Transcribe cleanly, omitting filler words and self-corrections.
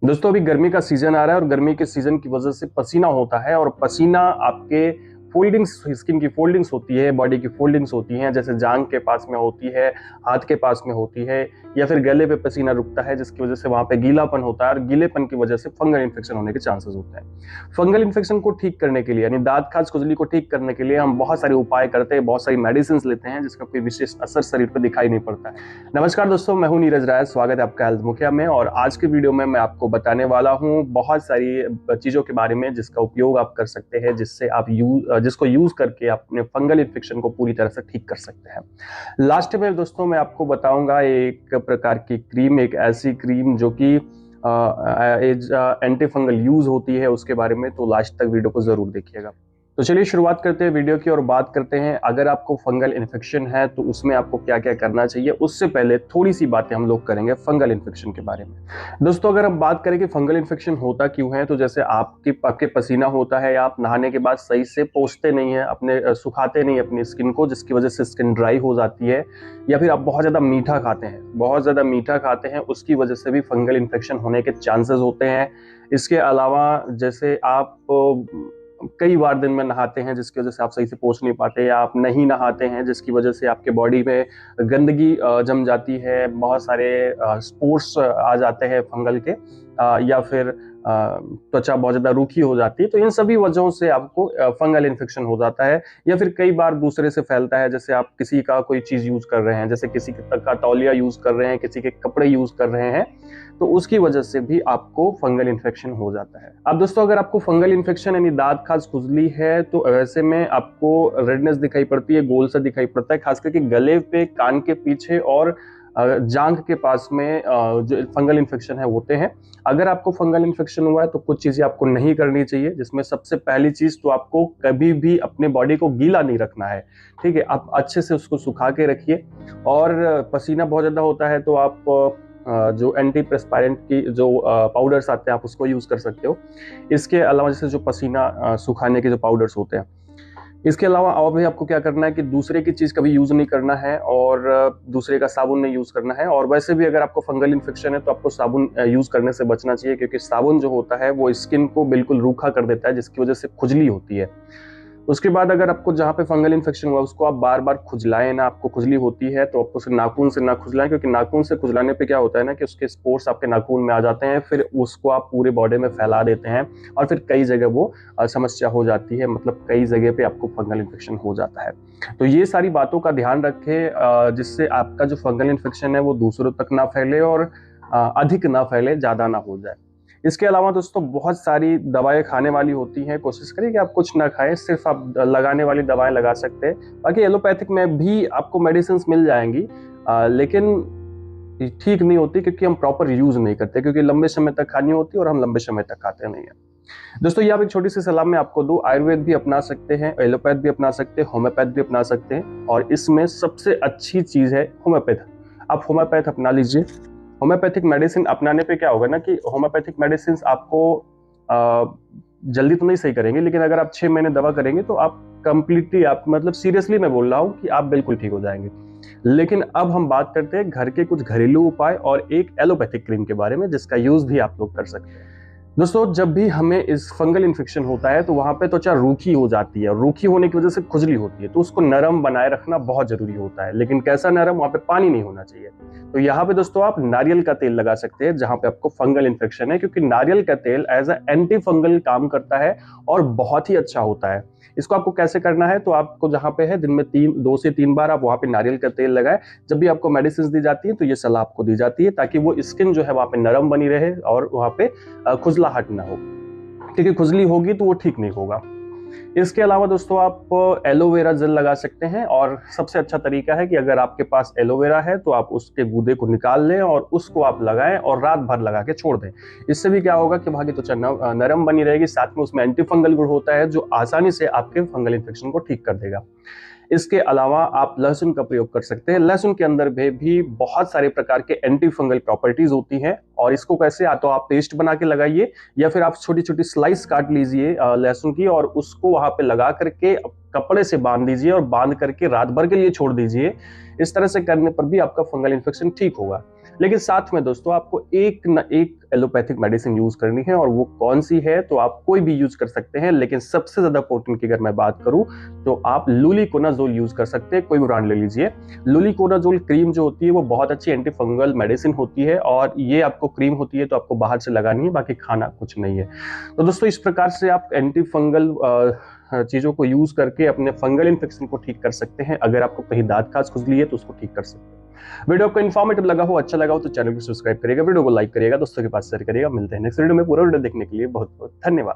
दोस्तों अभी गर्मी का सीजन आ रहा है और गर्मी के सीजन की वजह से पसीना होता है और पसीना आपके फोल्डिंग्स, स्किन की फोल्डिंग्स होती है, बॉडी की फोल्डिंग्स होती हैं, जैसे जांग के पास में होती है, हाथ के पास में होती है, या फिर गले पे पसीना रुकता है जिसकी वजह से वहां पे गीलापन होता है और गीलेपन की वजह से फंगल इन्फेक्शन होने के चांसेस होते हैं। फंगल इन्फेक्शन को ठीक करने के लिए यानी दांत खाज खुजली को ठीक करने के लिए हम बहुत सारे उपाय करते हैं, बहुत सारी मेडिसिन लेते हैं जिसका कोई विशेष असर शरीर पर दिखाई नहीं पड़ता है। नमस्कार दोस्तों, मैं हूं नीरज राय, स्वागत है आपका हेल्थ मुखिया में। और आज के वीडियो में मैं आपको बताने वाला हूं बहुत सारी चीजों के बारे में जिसका उपयोग आप कर सकते हैं, जिससे आप जिसको यूज करके अपने फंगल इन्फेक्शन को पूरी तरह से ठीक कर सकते हैं। लास्ट में दोस्तों मैं आपको बताऊंगा एक प्रकार की क्रीम, एक ऐसी क्रीम जो कि एंटी फंगल यूज होती है, उसके बारे में। तो लास्ट तक वीडियो को जरूर देखिएगा। तो चलिए शुरुआत करते हैं वीडियो की और बात करते हैं अगर आपको फंगल इन्फेक्शन है तो उसमें आपको क्या क्या करना चाहिए। उससे पहले थोड़ी सी बातें हम लोग करेंगे फंगल इन्फेक्शन के बारे में। दोस्तों अगर हम बात करें कि फंगल इन्फेक्शन होता क्यों है, तो जैसे आपके पसीना होता है, आप नहाने के बाद सही से पोंछते नहीं है, अपने सुखाते नहीं अपनी स्किन को, जिसकी वजह से स्किन ड्राई हो जाती है, या फिर आप बहुत ज्यादा मीठा खाते हैं, बहुत ज्यादा मीठा खाते हैं, उसकी वजह से भी फंगल इन्फेक्शन होने के चांसेस होते हैं। इसके अलावा जैसे आप कई बार दिन में नहाते हैं जिसकी वजह से आप सही से पोंछ नहीं पाते, या आप नहीं नहाते हैं जिसकी वजह से आपके बॉडी में गंदगी जम जाती है, बहुत सारे स्पोर्स आ जाते हैं फंगल के, या फिर त्वचा बहुत ज्यादा रूखी हो जाती है। तो इन सभी वजहों से आपको फंगल इन्फेक्शन हो जाता है। या फिर कई बार दूसरे से फैलता है, जैसे आप किसी का कोई चीज यूज कर रहे हैं, जैसे किसी का तौलिया यूज कर रहे हैं, किसी के कपड़े यूज कर रहे हैं, तो उसकी वजह से भी आपको फंगल इन्फेक्शन हो जाता है। अब दोस्तों अगर आपको फंगल इन्फेक्शन यानी दांत खाज खुजली है तो ऐसे में आपको रेडनेस दिखाई पड़ती है, गोल सा दिखाई पड़ता है, खास करके गले पे, कान के पीछे और जांघ के पास में जो फंगल इन्फेक्शन है होते हैं। अगर आपको फंगल इन्फेक्शन हुआ है तो कुछ चीजें आपको नहीं करनी चाहिए, जिसमें सबसे पहली चीज तो आपको कभी भी अपने बॉडी को गीला नहीं रखना है। ठीक है, आप अच्छे से उसको सुखा के रखिए। और पसीना बहुत ज्यादा होता है तो आप जो एंटी प्रेस्पायरेंट की जो पाउडर्स आते हैं आप उसको यूज कर सकते हो। इसके अलावा जैसे जो पसीना सुखाने के जो पाउडर्स होते हैं, इसके अलावा और भी आपको क्या करना है कि दूसरे की चीज कभी यूज नहीं करना है और दूसरे का साबुन नहीं यूज करना है। और वैसे भी अगर आपको फंगल इन्फेक्शन है तो आपको साबुन यूज करने से बचना चाहिए, क्योंकि साबुन जो होता है वो स्किन को बिल्कुल रूखा कर देता है, जिसकी वजह से खुजली होती है। उसके बाद अगर आपको जहाँ पे फंगल इन्फेक्शन हुआ उसको आप बार बार खुजलाएं ना, आपको खुजली होती है तो आपको उसे नाखून से ना खुजलाएं, क्योंकि नाखून से खुजलाने पे क्या होता है ना कि उसके स्पोर्स आपके नाखून में आ जाते हैं, फिर उसको आप पूरे बॉडी में फैला देते हैं और फिर कई जगह वो समस्या हो जाती है, मतलब कई जगह पे आपको फंगल इन्फेक्शन हो जाता है। तो ये सारी बातों का ध्यान रखें जिससे आपका जो फंगल इन्फेक्शन है वो दूसरों तक ना फैले और अधिक ना फैले, ज्यादा ना हो जाए। इसके अलावा दोस्तों बहुत सारी दवाएं खाने वाली होती हैं, कोशिश करिए कि आप कुछ ना खाएं, सिर्फ आप लगाने वाली दवाएं लगा सकते हैं। बाकी एलोपैथिक में भी आपको मेडिसिन मिल जाएंगी, लेकिन ठीक नहीं होती क्योंकि हम प्रॉपर यूज नहीं करते, क्योंकि लंबे समय तक खानी होती है और हम लंबे समय तक खाते नहीं है। दोस्तों ये आप एक छोटी सी सलाह मैं आपको दूं, आयुर्वेद भी अपना सकते हैं, एलोपैथ भी अपना सकते हैं, होम्योपैथ भी अपना सकते हैं, और इसमें सबसे अच्छी चीज है होम्योपैथ। आप होम्योपैथ अपना लीजिए। होम्योपैथिक मेडिसिन अपनाने पे क्या होगा ना कि होम्योपैथिक मेडिसिन आपको जल्दी तो नहीं सही करेंगे, लेकिन अगर आप 6 महीने दवा करेंगे तो आप कंप्लीटली, आप मतलब सीरियसली मैं बोल रहा हूँ कि आप बिल्कुल ठीक हो जाएंगे। लेकिन अब हम बात करते हैं घर के कुछ घरेलू उपाय और एक एलोपैथिक क्रीम के बारे में, जिसका यूज भी आप लोग कर सकते हैं। दोस्तों जब भी हमें इस फंगल इन्फेक्शन होता है तो वहां पे त्वचा रूखी हो जाती है, और रूखी होने की वजह से खुजली होती है, तो उसको नरम बनाए रखना बहुत जरूरी होता है। लेकिन कैसा नरम, वहां पे पानी नहीं होना चाहिए। तो यहाँ पे दोस्तों आप नारियल का तेल लगा सकते हैं जहां पे आपको फंगल इन्फेक्शन है, क्योंकि नारियल का तेल एज ए एंटी फंगल काम करता है और बहुत ही अच्छा होता है। इसको आपको कैसे करना है, तो आपको जहां पे है दिन में 2 से 3 बार आप वहां पे नारियल का तेल लगाएं। जब भी आपको मेडिसिन दी जाती है तो ये सलाह आपको दी जाती है, ताकि वो स्किन जो है वहां पे नरम बनी रहे और वहां पे खुजलाहट ना हो, क्योंकि खुजली होगी तो वो ठीक नहीं होगा। इसके अलावा दोस्तों आप एलोवेरा जेल लगा सकते हैं, और सबसे अच्छा तरीका है कि अगर आपके पास एलोवेरा है तो आप उसके गूदे को निकाल लें और उसको आप लगाएं और रात भर लगा के छोड़ दें। इससे भी क्या होगा कि वहां की त्वचा नरम बनी रहेगी, साथ में उसमें एंटी फंगल गुण होता है जो आसानी से आपके फंगल इन्फेक्शन को ठीक कर देगा। इसके अलावा आप लहसुन का प्रयोग कर सकते हैं। लहसुन के अंदर भी बहुत सारे प्रकार के एंटी फंगल प्रॉपर्टीज होती हैं, और इसको कैसे, या तो आप पेस्ट बना के लगाइए या फिर आप छोटी छोटी स्लाइस काट लीजिए लहसुन की, और उसको वहां पे लगा करके कपड़े से बांध दीजिए और बांध करके रात भर के लिए छोड़ दीजिए। इस तरह से करने पर भी आपका फंगल इन्फेक्शन ठीक होगा। लेकिन साथ में दोस्तों आपको एक न एक एलोपैथिक मेडिसिन यूज करनी है, और वो कौन सी है तो आप कोई भी यूज कर सकते हैं, लेकिन सबसे ज्यादा पोटेंट की अगर मैं बात करूं तो आप लुलिकोनाजोल यूज कर सकते हैं। कोई ब्रांड ले लीजिए। लुलिकोनाजोल क्रीम जो होती है वो बहुत अच्छी एंटी फंगल मेडिसिन होती है, और ये आपको क्रीम होती है तो आपको बाहर से लगानी है, बाकी खाना कुछ नहीं है। तो दोस्तों इस प्रकार से आप एंटी फंगल चीजों को यूज करके अपने फंगल इन्फेक्शन को ठीक कर सकते हैं। अगर आपको कहीं दांत खास खुजली है तो उसको ठीक कर सकते हैं। वीडियो आपको इन्फॉर्मेटिव लगा हो, अच्छा लगा हो तो चैनल को सब्सक्राइब करिएगा, वीडियो को लाइक करिएगा, दोस्तों के पास शेयर करिएगा। मिलते हैं नेक्स्ट वीडियो में। पूरा वीडियो देखने के लिए बहुत बहुत धन्यवाद।